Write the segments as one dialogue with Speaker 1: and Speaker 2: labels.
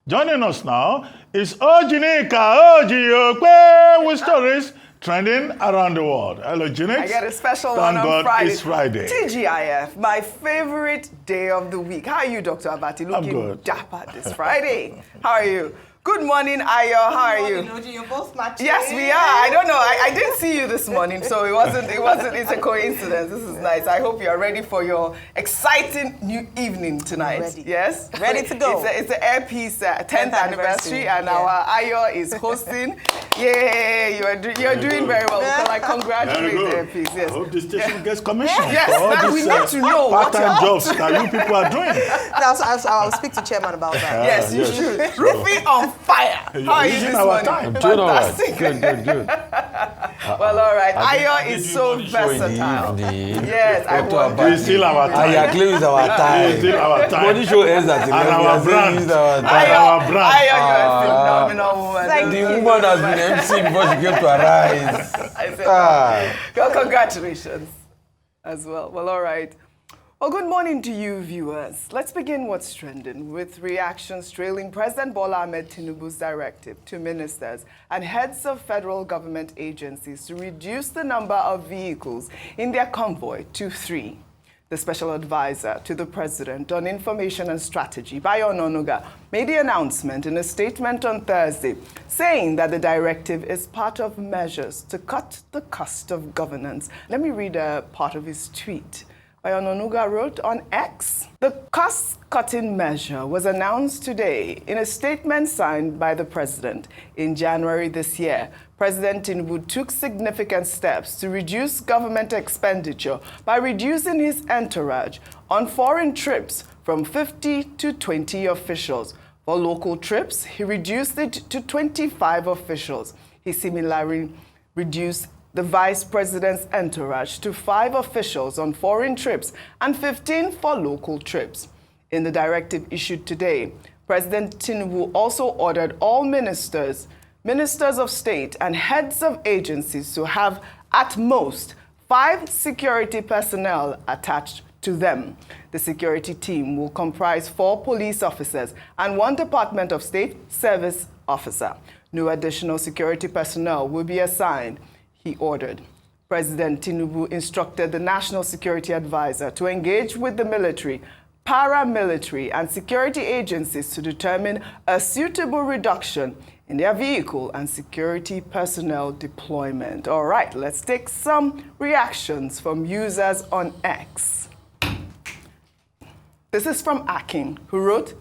Speaker 1: Joining us now is OjyOkpe with stories trending around the world. Hello, Jinex.
Speaker 2: I get a special
Speaker 1: Thank
Speaker 2: one on
Speaker 1: God
Speaker 2: Friday.
Speaker 1: it's Friday.
Speaker 2: TGIF, my favorite day of the week. How are you, Dr. Abati? Looking dapper this Friday. How are you? Good morning, Ayo. How are you?
Speaker 3: Oji, you're both matching.
Speaker 2: Yes, we are. I don't know. I didn't see you this morning, so it's a coincidence. This is nice. I hope you're ready for your exciting new evening tonight.
Speaker 3: Ready.
Speaker 2: Yes?
Speaker 3: Ready to go.
Speaker 2: It's the Airpiece 10th anniversary, and our Ayo is hosting. Yay, you're doing very well. So I congratulate Airpiece. Yes.
Speaker 1: I hope this station gets commissioned
Speaker 2: Yes,
Speaker 1: for all
Speaker 2: we
Speaker 1: these
Speaker 2: need to know what
Speaker 1: part-time jobs that you people are doing.
Speaker 3: I'll speak to Chairman about that.
Speaker 2: Yes, you should. Rufy on fire. How are you this morning?
Speaker 1: I'm
Speaker 4: doing all right.
Speaker 2: Well,
Speaker 4: Good.
Speaker 2: all right. Ayo is so versatile. Yes, I want.
Speaker 1: It's still our time.
Speaker 4: Aya claims our time.
Speaker 1: It's still our time.
Speaker 4: Body show ends at 11.
Speaker 1: And our brand.
Speaker 2: Ayo, you're a phenomenal woman.
Speaker 4: The woman has been MC before she came to arise.
Speaker 2: I said, well, congratulations as well. Well, all right. Well, good morning to you, viewers. Let's begin what's trending with reactions trailing President Bola Ahmed Tinubu's directive to ministers and heads of federal government agencies to reduce the number of vehicles in their convoy to 3. The special advisor to the president on information and strategy, Bayo Onanuga, made the announcement in a statement on Thursday, saying that the directive is part of measures to cut the cost of governance. Let me read a part of his tweet. Bayo Onanuga wrote on X, "The cost-cutting measure was announced today in a statement signed by the president. In January this year, President Tinubu took significant steps to reduce government expenditure by reducing his entourage on foreign trips from 50 to 20 officials. For local trips, he reduced it to 25 officials. He similarly reduced the vice president's entourage to 5 officials on foreign trips and 15 for local trips. In the directive issued today, President Tinubu also ordered all ministers of state, and heads of agencies to have at most 5 security personnel attached to them. The security team will comprise 4 police officers and 1 Department of State service officer. No additional security personnel will be assigned, he ordered. President Tinubu instructed the National Security Advisor to engage with the military, paramilitary, and security agencies to determine a suitable reduction in their vehicle and security personnel deployment. All right, let's take some reactions from users on X. This is from Akin, who wrote,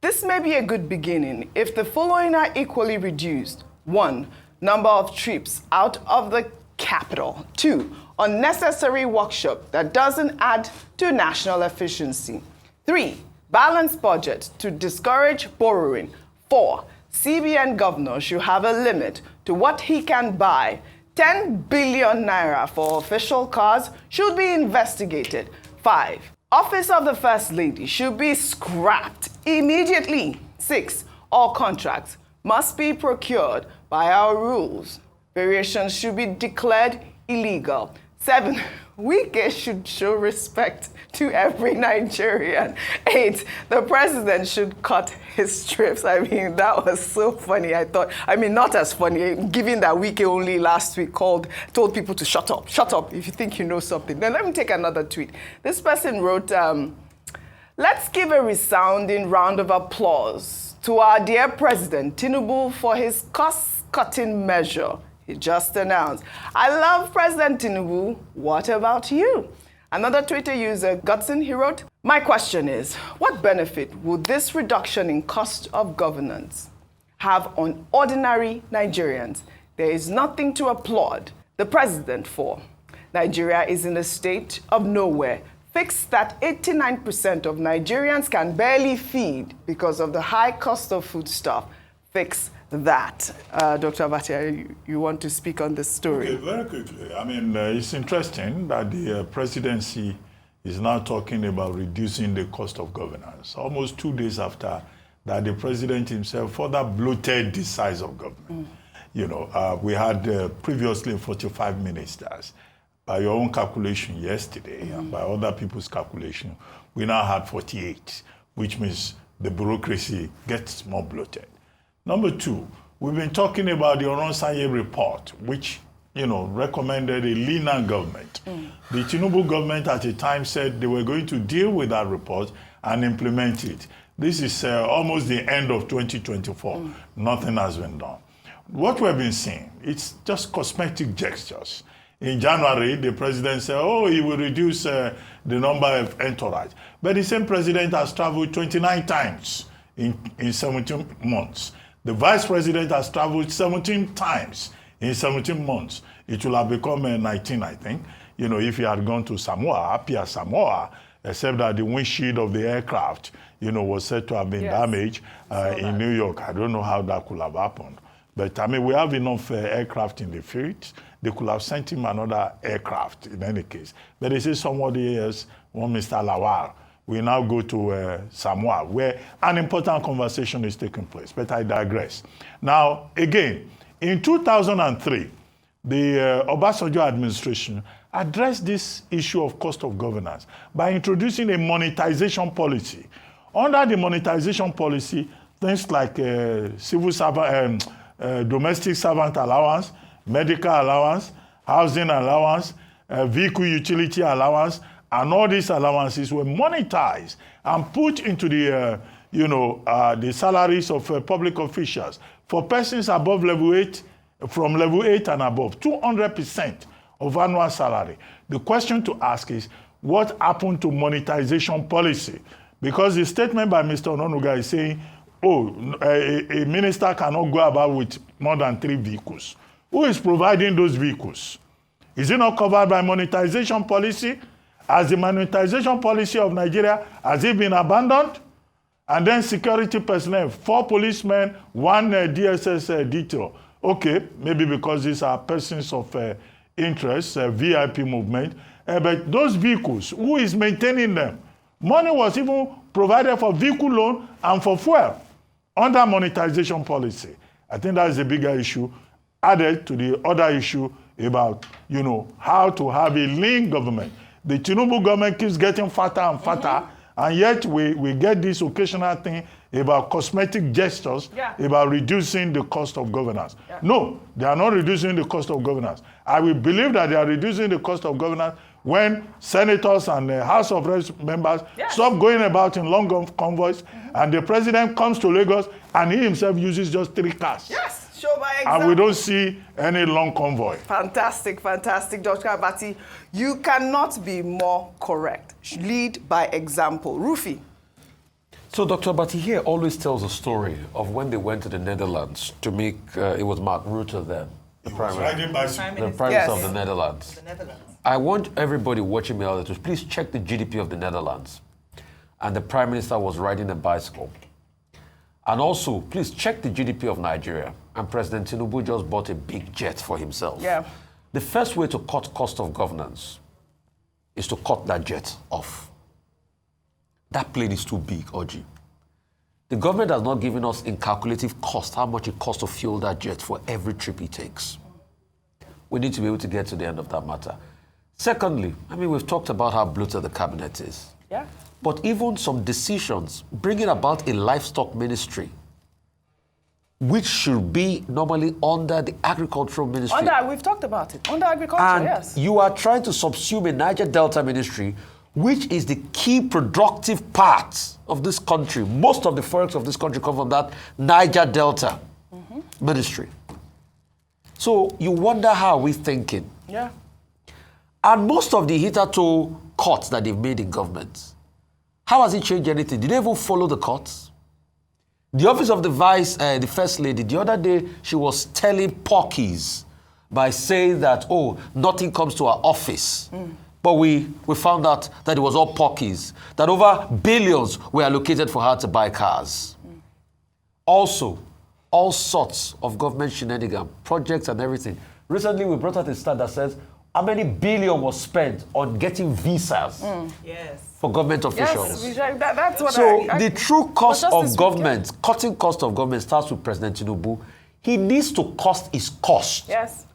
Speaker 2: "This may be a good beginning if the following are equally reduced. 1. Number of trips out of the capital. 2. Unnecessary workshop that doesn't add to national efficiency. 3. Balanced budget to discourage borrowing. 4. CBN governor should have a limit to what he can buy. 10 billion naira for official cars should be investigated. 5. Office of the First Lady should be scrapped immediately. 6. All contracts must be procured by our rules. Variations should be declared illegal. 7. Wike should show respect to every Nigerian. 8. The president should cut his trips." I mean, that was so funny. Not as funny, given that Wike only last week told people to shut up if you think you know something. Then let me take another tweet. This person wrote, "Let's give a resounding round of applause to our dear President Tinubu for his cost-cutting measure he just announced. I love President Tinubu. What about you?" Another Twitter user, Gutson, he wrote, "My question is, what benefit would this reduction in cost of governance have on ordinary Nigerians? There is nothing to applaud the president for. Nigeria is in a state of nowhere. Fix that 89% of Nigerians can barely feed because of the high cost of foodstuff. Fix that." Dr. Abati, you want to speak on this story?
Speaker 1: Okay, very quickly. It's interesting that the presidency is now talking about reducing the cost of governance. Almost 2 days after that, the president himself further bloated the size of government. We had previously 45 ministers. By your own calculation yesterday, and by other people's calculation, we now had 48, which means the bureaucracy gets more bloated. Number two, we've been talking about the Oronsanye report, which recommended a leaner government. The Tinubu government at the time said they were going to deal with that report and implement it. This is almost the end of 2024. Nothing has been done. What we've been seeing, it's just cosmetic gestures. In January, the president said, he will reduce the number of entourage. But the same president has traveled 29 times in 17 months. The vice president has traveled 17 times in 17 months. It will have become 19, I think, if he had gone to Samoa, Apia Samoa, except that the windshield of the aircraft, was said to have been damaged in New York. I don't know how that could have happened. But, we have enough aircraft in the field. They could have sent him another aircraft in any case. But they say somebody else, one Mr. Lawal, will now go to Samoa, where an important conversation is taking place. But I digress. Now, again, in 2003, the Obasanjo administration addressed this issue of cost of governance by introducing a monetization policy. Under the monetization policy, things like civil servant, domestic servant allowance, medical allowance, housing allowance, vehicle utility allowance, and all these allowances were monetized and put into the, the salaries of public officials. For persons above level 8, from level 8 and above, 200% of annual salary. The question to ask is, what happened to monetization policy? Because the statement by Mr. Onanuga is saying, a minister cannot go about with more than 3 vehicles. Who is providing those vehicles? Is it not covered by monetization policy? Has the monetization policy of Nigeria, has it been abandoned? And then security personnel, 4 policemen, 1 DSS detail. Okay, maybe because these are persons of interest, VIP movement. But those vehicles, who is maintaining them? Money was even provided for vehicle loan and for fuel under monetization policy. I think that is a bigger issue added to the other issue about, how to have a lean government. The Tinubu government keeps getting fatter and fatter, and yet we get this occasional thing about cosmetic gestures, about reducing the cost of governance. No, they are not reducing the cost of governance. I will believe that they are reducing the cost of governance when senators and House of Reps members stop going about in long convoys, and the president comes to Lagos and he himself uses just 3 cars.
Speaker 2: Yes, show by example.
Speaker 1: And we don't see any long convoy.
Speaker 2: Fantastic, fantastic, Dr. Abati. You cannot be more correct. Lead by example. Rufi.
Speaker 5: So Dr. Abati here always tells a story of when they went to the Netherlands to make, it was Mark Rutte then, the Prime Minister of the Netherlands. I want everybody watching me out there to please check the GDP of the Netherlands. And the Prime Minister was riding a bicycle. And also, please check the GDP of Nigeria. And President Tinubu just bought a big jet for himself. The first way to cut cost of governance is to cut that jet off. That plane is too big, Oji. The government has not given us in calculative cost how much it costs to fuel that jet for every trip it takes. We need to be able to get to the end of that matter. Secondly, we've talked about how bloated the cabinet is. But even some decisions, bringing about a livestock ministry, which should be normally under the agricultural ministry.
Speaker 2: We've talked about it. Under agriculture,
Speaker 5: and you are trying to subsume a Niger Delta ministry, which is the key productive part of this country. Most of the forex of this country come from that Niger Delta ministry. So you wonder how we're thinking. And most of the hitherto cuts that they've made in government, how has it changed anything? Did they even follow the cuts? The office of the First Lady, the other day, she was telling porkies by saying that, nothing comes to our office. But we found out that it was all porkies, that over billions were allocated for her to buy cars. Also, all sorts of government shenanigans, projects and everything. Recently, we brought out a stat that says how many billion was spent on getting visas for government officials.
Speaker 2: That's what
Speaker 5: the true cost of government, cutting cost of government starts with President Tinubu. He needs to cost his cost.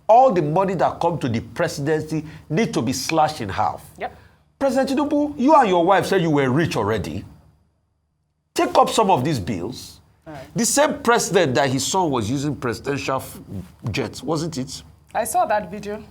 Speaker 5: All the money that comes to the presidency need to be slashed in half. President Tinubu, you and your wife said you were rich already. take up some of these bills. The same president that his son was using presidential jets, wasn't it?
Speaker 2: I saw that video.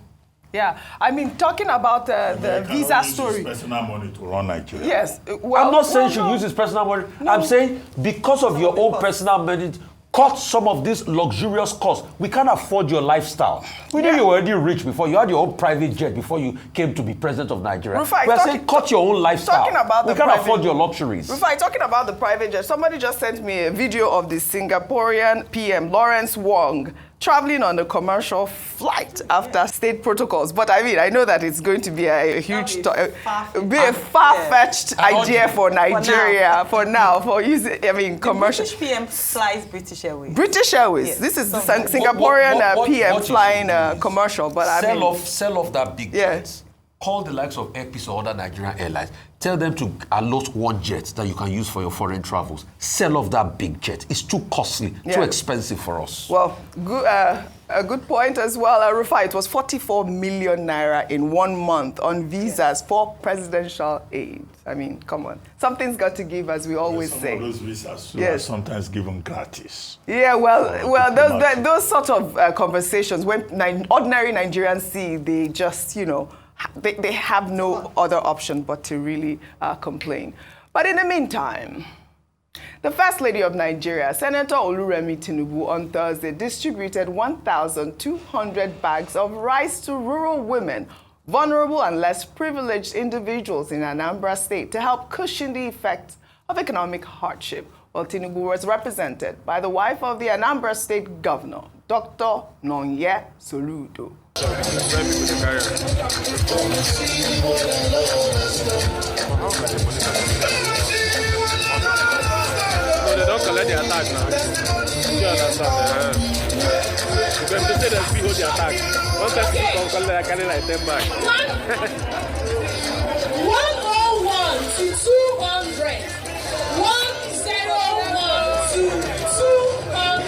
Speaker 2: Yeah, I mean, talking about the visa story.
Speaker 1: Personal money to run Nigeria.
Speaker 2: Yes. Well,
Speaker 5: I'm not saying you should use his personal money. No. I'm saying because of your own personal money, cut some of these luxurious costs. We can't afford your lifestyle. We knew you were already rich before. You had your own private jet before you came to be president of Nigeria.
Speaker 2: Rufai,
Speaker 5: we're saying cut your own lifestyle. We can't afford your luxuries.
Speaker 2: Rufai, talking about the private jet, somebody just sent me a video of the Singaporean PM, Lawrence Wong, traveling on a commercial flight after state protocols. But I mean, I know that it's going to be a huge, a far-fetched idea for Nigeria for now, for using, I mean, commercial.
Speaker 3: The British PM flies British Airways.
Speaker 2: British Airways. Yes. This is the Singaporean PM flying a commercial. But I mean,
Speaker 5: sell off that big jet. Call the likes of Airpeace or other Nigerian airlines. Tell them to allot one jet that you can use for your foreign travels. Sell off that big jet. It's too costly, too expensive for us.
Speaker 2: Well, a good point as well, Rufai. It was 44 million naira in 1 month on visas for presidential aid. I mean, come on. Something's got to give, as we always say.
Speaker 1: Those visas are sometimes given gratis.
Speaker 2: Yeah, well, those sort of conversations, when ordinary Nigerians see, they just, you know, they have no other option but to really complain. But in the meantime, the First Lady of Nigeria, Senator Oluremi Tinubu, on Thursday distributed 1,200 bags of rice to rural women, vulnerable and less privileged individuals in Anambra State to help cushion the effects of economic hardship. Well, Tinubu was represented by the wife of the Anambra State Governor, Dr. Nonye Soludo.
Speaker 6: They don't collect the attack now. You understand? Because they say they hold the attack. One person come collect, I carry like 10 bags.
Speaker 7: 101 to 200. 101 to 200.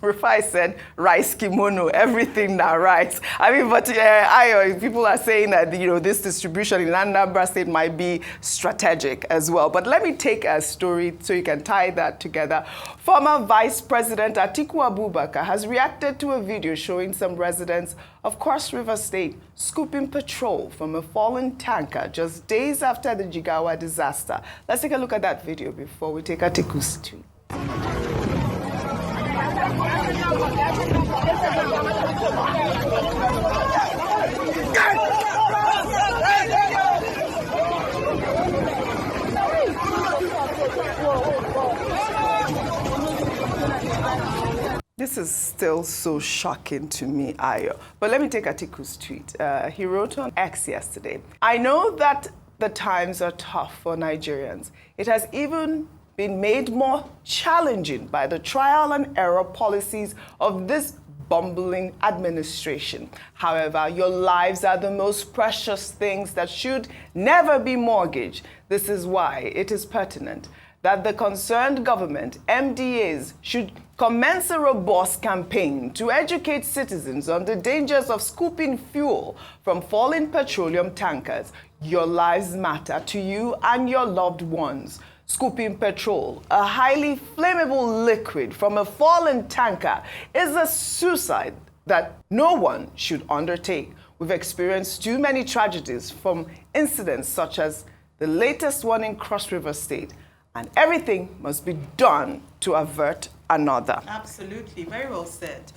Speaker 2: Rufai said rice kimono, everything now rice. I mean, but people are saying that, you know, this distribution in Anambra State might be strategic as well. But let me take a story so you can tie that together. Former Vice President Atiku Abubakar has reacted to a video showing some residents of Cross River State scooping petrol from a fallen tanker just days after the Jigawa disaster. Let's take a look at that video before we take Atiku's tweet. This is still so shocking to me, Ayo. But let me take Atiku's tweet. He wrote on X yesterday, "I know that the times are tough for Nigerians. It has even been made more challenging by the trial and error policies of this bumbling administration. However, your lives are the most precious things that should never be mortgaged. This is why it is pertinent that the concerned government, MDAs, should commence a robust campaign to educate citizens on the dangers of scooping fuel from falling petroleum tankers. Your lives matter to you and your loved ones. Scooping petrol, a highly flammable liquid from a fallen tanker, is a suicide that no one should undertake. We've experienced too many tragedies from incidents such as the latest one in Cross River State, and everything must be done to avert another."
Speaker 3: Absolutely, very well said.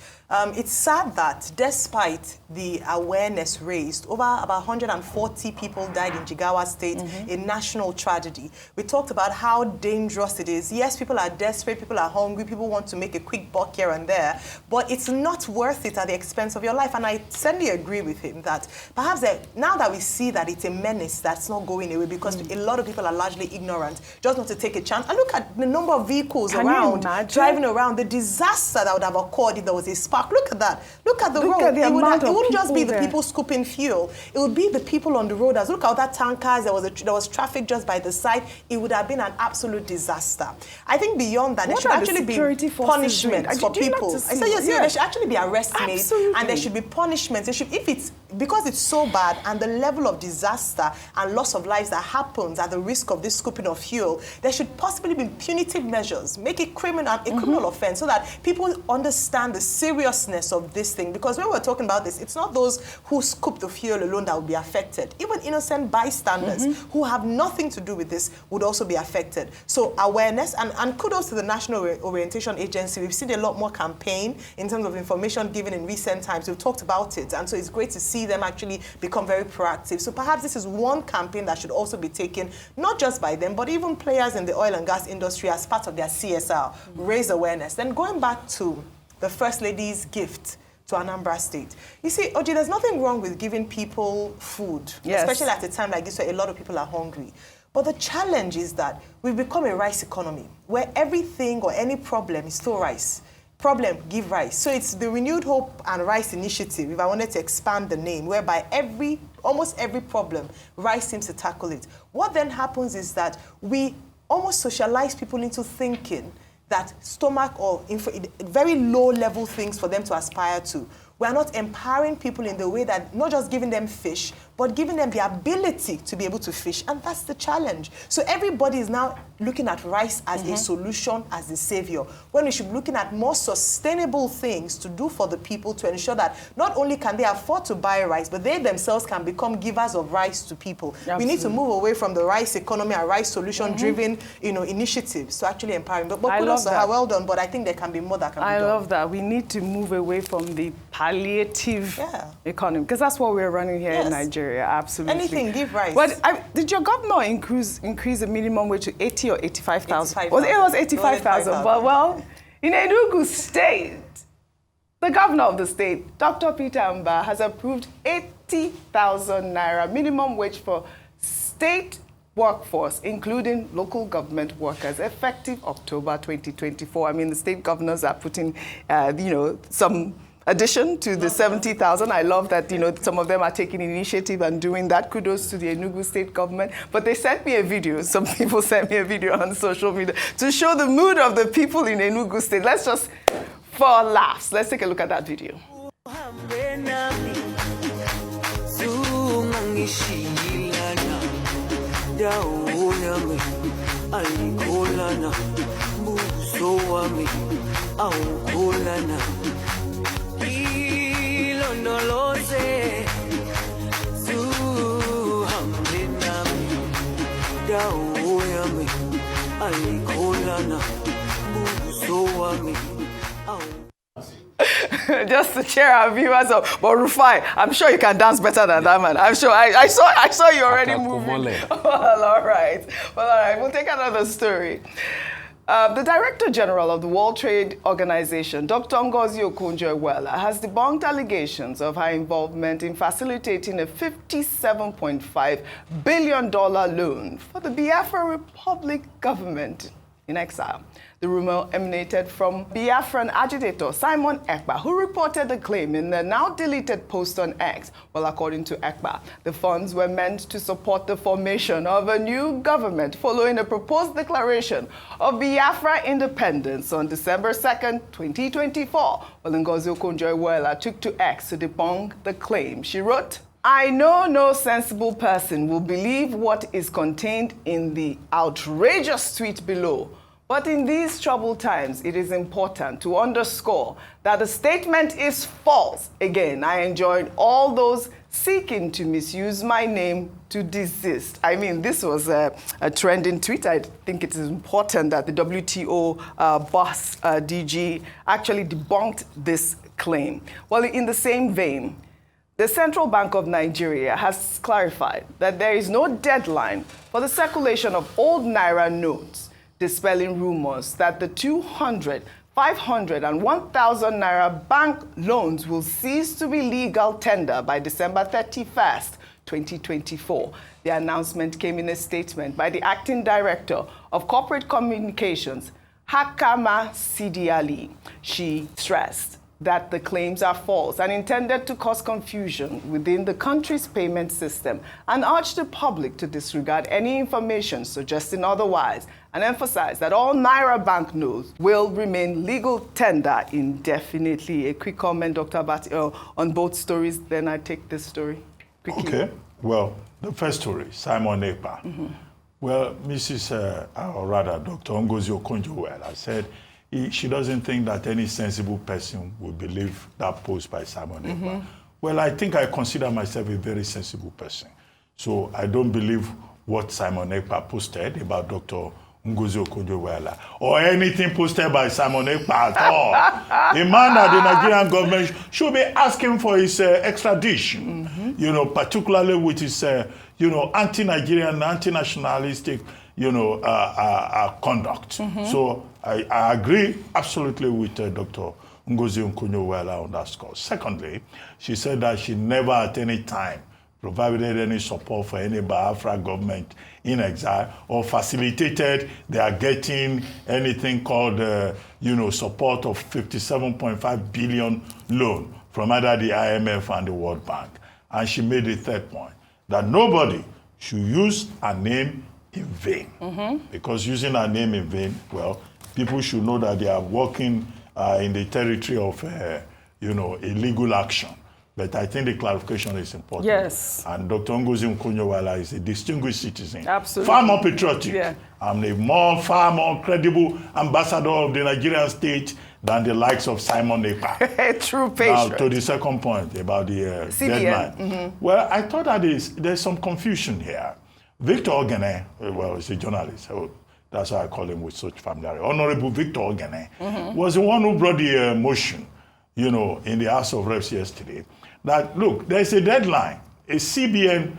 Speaker 3: It's sad that despite the awareness raised, over about 140 people died in Jigawa State, a national tragedy. We talked about how dangerous it is. Yes, people are desperate, people are hungry, people want to make a quick buck here and there, but it's not worth it at the expense of your life. And I certainly agree with him that perhaps now that we see that it's a menace that's not going away because a lot of people are largely ignorant, just not to take a chance. And look at the number of vehicles around, driving around, the disaster that would have occurred if there was a spark. Look at that. Look at the road. It wouldn't just be the people scooping fuel. It would be the people on the road. As look at that tankers. There was traffic just by the side. It would have been an absolute disaster. I think beyond that, there should actually be punishments for people. I say yes, there should actually be arrests made, and there should be punishments. If it's because it's so bad and the level of disaster and loss of lives that happens at the risk of this scooping of fuel, there should possibly be punitive measures, make it criminal offense, so that people understand the seriousness of this thing. Because when we're talking about this, it's not those who scoop the fuel alone that will be affected. Even innocent bystanders who have nothing to do with this would also be affected. So awareness, and kudos to the National Orientation Agency. We've seen a lot more campaign in terms of information given in recent times. We've talked about it, and so it's great to see them actually become very proactive. So perhaps this is one campaign that should also be taken, not just by them, but even players in the oil and gas industry as part of their CSR, raise awareness. Then going back to the First Lady's gift to Anambra State. You see, Oji, there's nothing wrong with giving people food, especially at a time like this where a lot of people are hungry. But the challenge is that we've become a rice economy, where everything or any problem is still rice. Problem, give rice. So it's the Renewed Hope and Rice Initiative, if I wanted to expand the name, whereby almost every problem, rice seems to tackle it. What then happens is that we almost socialize people into thinking that stomach or very low-level things for them to aspire to. We are not empowering people in the way that, not just giving them fish, but giving them the ability to be able to fish. And that's the challenge. So everybody is now looking at rice as a solution, as the savior, when we should be looking at more sustainable things to do for the people to ensure that not only can they afford to buy rice, but they themselves can become givers of rice to people. Absolutely. We need to move away from the rice economy and rice solution-driven initiatives to actually empower them. But kudos to her, well done, but I think there can be more that can be done.
Speaker 2: I love that. We need to move away from the palliative economy, because that's what we're running here in Nigeria. Absolutely.
Speaker 3: Anything, give rice.
Speaker 2: But did your governor increase the minimum wage to 80 or 85,000? Well, it was 85,000. But well, in Enugu State, the governor of the state, Dr. Peter Mba, has approved 80,000 naira minimum wage for state workforce, including local government workers, effective October 2024. I mean, the state governors are putting, some addition to the 70,000. I love that, some of them are taking initiative and doing that. Kudos to the Enugu state government. But they sent me a video. Some people sent me a video on social media to show the mood of the people in Enugu state. Let's just, for laughs, let's take a look at that video. Just to cheer our viewers up. But Rufai, I'm sure you can dance better than that man. I'm sure. I saw you already moving. Well, all right. We'll take another story. The Director General of the World Trade Organization, Dr. OjyOkpe, has debunked allegations of her involvement in facilitating a $57.5 billion loan for the Biafra Republic government in exile. The rumor emanated from Biafran agitator Simon Ekpa, who reported the claim in the now-deleted post on X. Well, according to Ekpa, the funds were meant to support the formation of a new government following a proposed declaration of Biafra independence on December 2nd, 2024. Well, OjyOkpe took to X to debunk the claim. She wrote, "I know no sensible person will believe what is contained in the outrageous tweet below. But in these troubled times, it is important to underscore that the statement is false. Again, I enjoin all those seeking to misuse my name to desist." I mean, this was a trending tweet. I think it is important that the WTO boss DG actually debunked this claim. Well, in the same vein, the Central Bank of Nigeria has clarified that there is no deadline for the circulation of old Naira notes, dispelling rumors that the 200, 500, and 1,000 Naira bank loans will cease to be legal tender by December 31st, 2024. The announcement came in a statement by the Acting Director of Corporate Communications, Hakama Sidiali. She stressed that the claims are false and intended to cause confusion within the country's payment system, and urged the public to disregard any information suggesting otherwise, and emphasized that all Naira banknotes will remain legal tender indefinitely. A quick comment, Dr. Bati, on both stories, then I take this story quickly.
Speaker 1: Okay, well, the first story, Simon Ekpa. Well, or rather, Dr. Ngozi Okonjo-Iweala said she doesn't think that any sensible person would believe that post by Simon Ekpa. Well, I think I consider myself a very sensible person. So I don't believe what Simon Ekpa posted about Dr. Ngozi Okonjo-Iweala or anything posted by Simon Ekpa at all. A man that the Nigerian government should be asking for his extradition, you know, particularly with his, you know, anti-Nigerian, anti-nationalistic, you know, conduct. So I agree absolutely with Dr. Ngozi Okonjo-Iweala on that score. Secondly, she said that she never at any time provided any support for any Biafra government in exile or facilitated their getting anything called, you know, support of 57.5 billion loan from either the IMF and the World Bank. And she made a third point, that nobody should use a name in vain. Because using a name in vain, well, people should know that they are working in the territory of, you know, illegal action. But I think the clarification is important.
Speaker 2: Yes.
Speaker 1: And Dr. Ngozi Okonjo-Iweala is a distinguished citizen.
Speaker 2: Absolutely.
Speaker 1: Far more patriotic.
Speaker 2: Yeah.
Speaker 1: I'm a far more credible ambassador of the Nigerian state than the likes of Simon Ekpa.
Speaker 2: True patient.
Speaker 1: Now, to the second point about the deadline. Well, I thought that there's some confusion here. Victor Ogene, well, he's a journalist, so that's why I call him with such familiarity. Honorable Victor Ogene was the one who brought the motion, you know, in the House of Reps yesterday. That, look, there's a deadline, a CBN,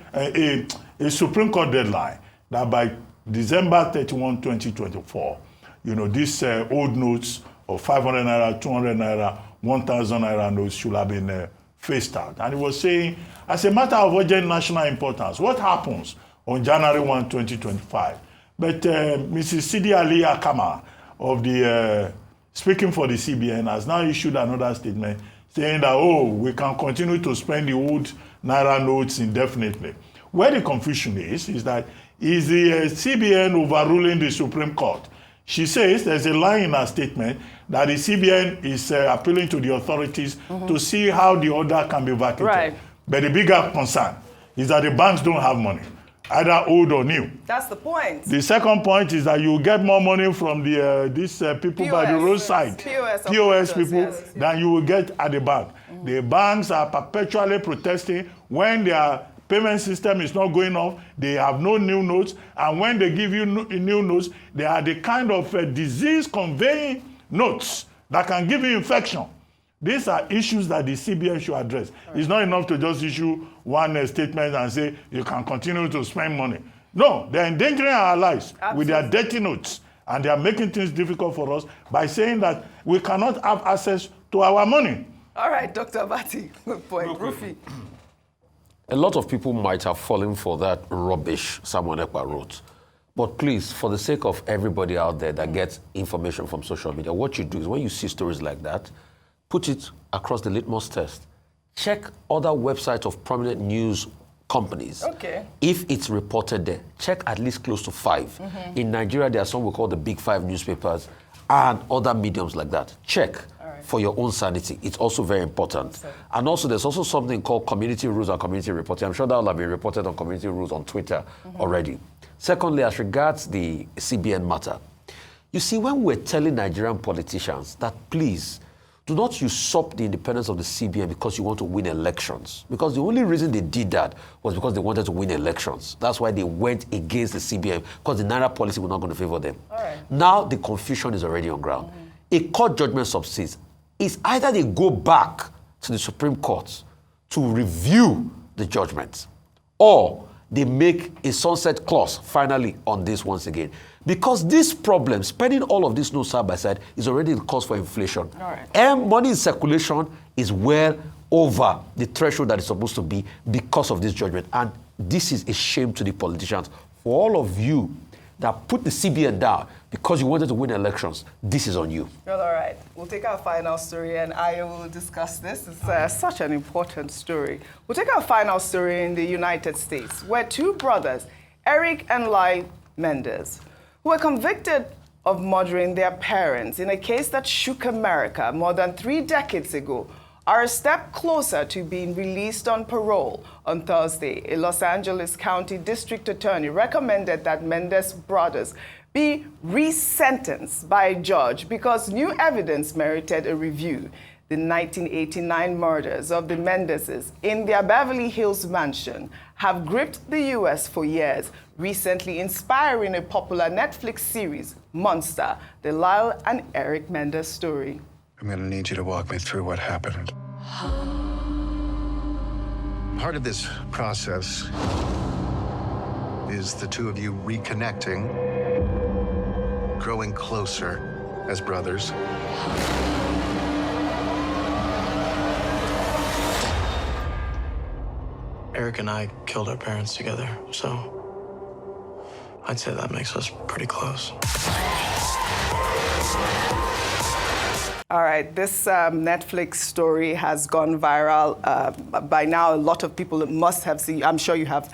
Speaker 1: a Supreme Court deadline, that by December 31, 2024, you know, these old notes of 500 naira, 200 naira, 1,000 naira notes should have been phased out. And he was saying, as a matter of urgent national importance, what happens on January 1, 2025? But Mrs. Sidi Ali Akama of the, speaking for the CBN, has now issued another statement saying that, oh, we can continue to spend the old Naira notes indefinitely. Where the confusion is that is the CBN overruling the Supreme Court. She says, there's a line in her statement, that the CBN is appealing to the authorities to see how the order can be vacated.
Speaker 2: Right.
Speaker 1: But the bigger concern is that the banks don't have money, either old or new.
Speaker 2: That's the point.
Speaker 1: The second point is that you get more money from the these people
Speaker 2: POS,
Speaker 1: by the roadside, POS people, than you will get at the bank. The banks are perpetually protesting when their payment system is not going off. They have no new notes, and when they give you new notes, they are the kind of disease-conveying notes that can give you infection. These are issues that the CBN should address. Right. It's not enough to just issue one statement and say you can continue to spend money. No, they're endangering our lives with their dirty notes, and they are making things difficult for us by saying that we cannot have access to our money.
Speaker 2: All right, Dr. Bati, good point. Rufi.
Speaker 5: A lot of people might have fallen for that rubbish Simon Ekpa wrote. But please, for the sake of everybody out there that gets information from social media, what you do is when you see stories like that, put it across the litmus test. Check other websites of prominent news companies.
Speaker 2: Okay.
Speaker 5: If it's reported there, check at least close to 5. In Nigeria, there are some we call the big 5 newspapers and other mediums like that. Check for your own sanity. It's also very important. And also, there's also something called community rules and community reporting. I'm sure that will have been reported on community rules on Twitter already. Secondly, as regards the CBN matter, you see, when we're telling Nigerian politicians that please, do not usurp the independence of the CBN because you want to win elections. Because the only reason they did that was because they wanted to win elections. That's why they went against the CBN, because the Naira policy was not going to favor them. Now the confusion is already on ground. A court judgment subsists. It's either they go back to the Supreme Court to review the judgment, or they make a sunset clause finally on this once again. Because this problem, spending all of this notes side by side, is already the cause for inflation. And money in circulation is well over the threshold that is supposed to be because of this judgment. And this is a shame to the politicians. For all of you that put the CBN down because you wanted to win elections, this is on you.
Speaker 2: Well, all right. We'll take our final story, and I will discuss this. It's such an important story. We'll take our final story in the United States, where two brothers, Eric and Lai Mendes, who were convicted of murdering their parents in a case that shook America more than 3 decades ago, are a step closer to being released on parole. On Thursday, a Los Angeles County District Attorney recommended that Mendes Brothers be resentenced by a judge because new evidence merited a review. The 1989 murders of the Mendeses in their Beverly Hills mansion have gripped the U.S. for years, recently inspiring a popular Netflix series, Monster, the Lyle and Eric Mendes story.
Speaker 8: I'm gonna need you to walk me through what happened. Part of this process is the two of you reconnecting, growing closer as brothers.
Speaker 9: Eric and I killed our parents together, so I'd say that makes us pretty close.
Speaker 2: All right, this Netflix story has gone viral. By now, a lot of people must have seen, I'm sure you have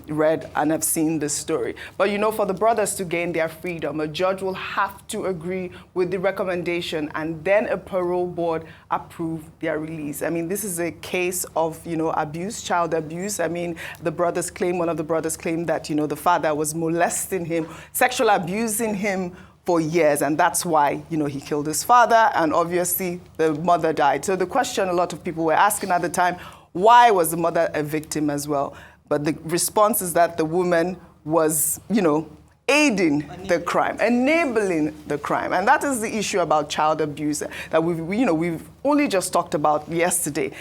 Speaker 2: read and have seen this story. But you know, for the brothers to gain their freedom, a judge will have to agree with the recommendation and then a parole board approve their release. I mean, this is a case of, you know, abuse, child abuse. I mean, the brothers claim, one of the brothers claimed that, you know, the father was molesting him, sexually abusing him for years, and that's why, you know, he killed his father, and obviously the mother died. So the question a lot of people were asking at the time, why was the mother a victim as well? But the response is that the woman was, you know, aiding the crime, enabling the crime. And that is the issue about child abuse that we've only just talked about yesterday.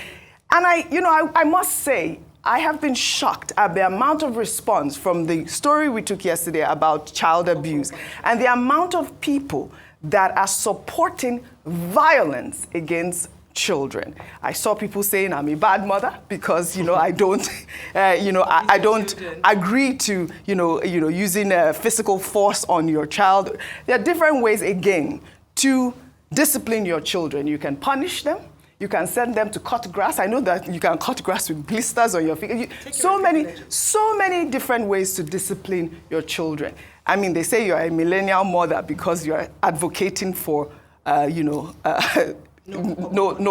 Speaker 2: And I must say, I have been shocked at the amount of response from the story we took yesterday about child abuse and the amount of people that are supporting violence against children. I saw people saying I'm a bad mother because, you know, I don't, I don't agree to, using physical force on your child. There are different ways, again, to discipline your children. You can punish them. You can send them to cut grass. I know that you can cut grass with blisters on your feet. So many different ways to discipline your children. I mean, they say you're a millennial mother because you're advocating for, no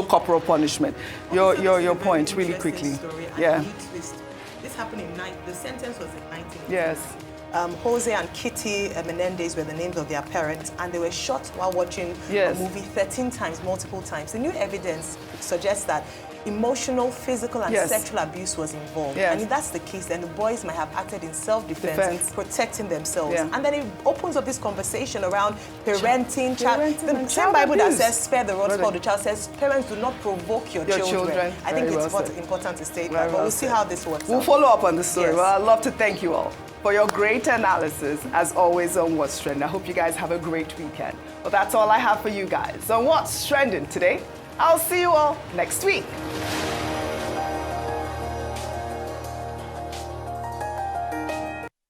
Speaker 2: corporal punishment. Your point, really quickly. Yeah.
Speaker 3: This happened the sentence was in 1980.
Speaker 2: Yes.
Speaker 3: Jose and Kitty Menendez were the names of their parents, and they were shot while watching a movie 13 times, multiple times. The new evidence suggests that emotional, physical, and sexual abuse was involved.
Speaker 2: Yes.
Speaker 3: And if that's the case, then the boys might have acted in self-defense, protecting themselves. Yeah. And then it opens up this conversation around parenting, the same Bible that says, spare the rod, spoil the child, says, parents do not provoke your children. I think it's important to state that, but we'll see how this works.
Speaker 2: We'll follow up on the story. Yes. Well, I'd love to thank you all for your great analysis, as always, on What's Trending. I hope you guys have a great weekend. Well, that's all I have for you guys on What's Trending today. I'll see you all next week.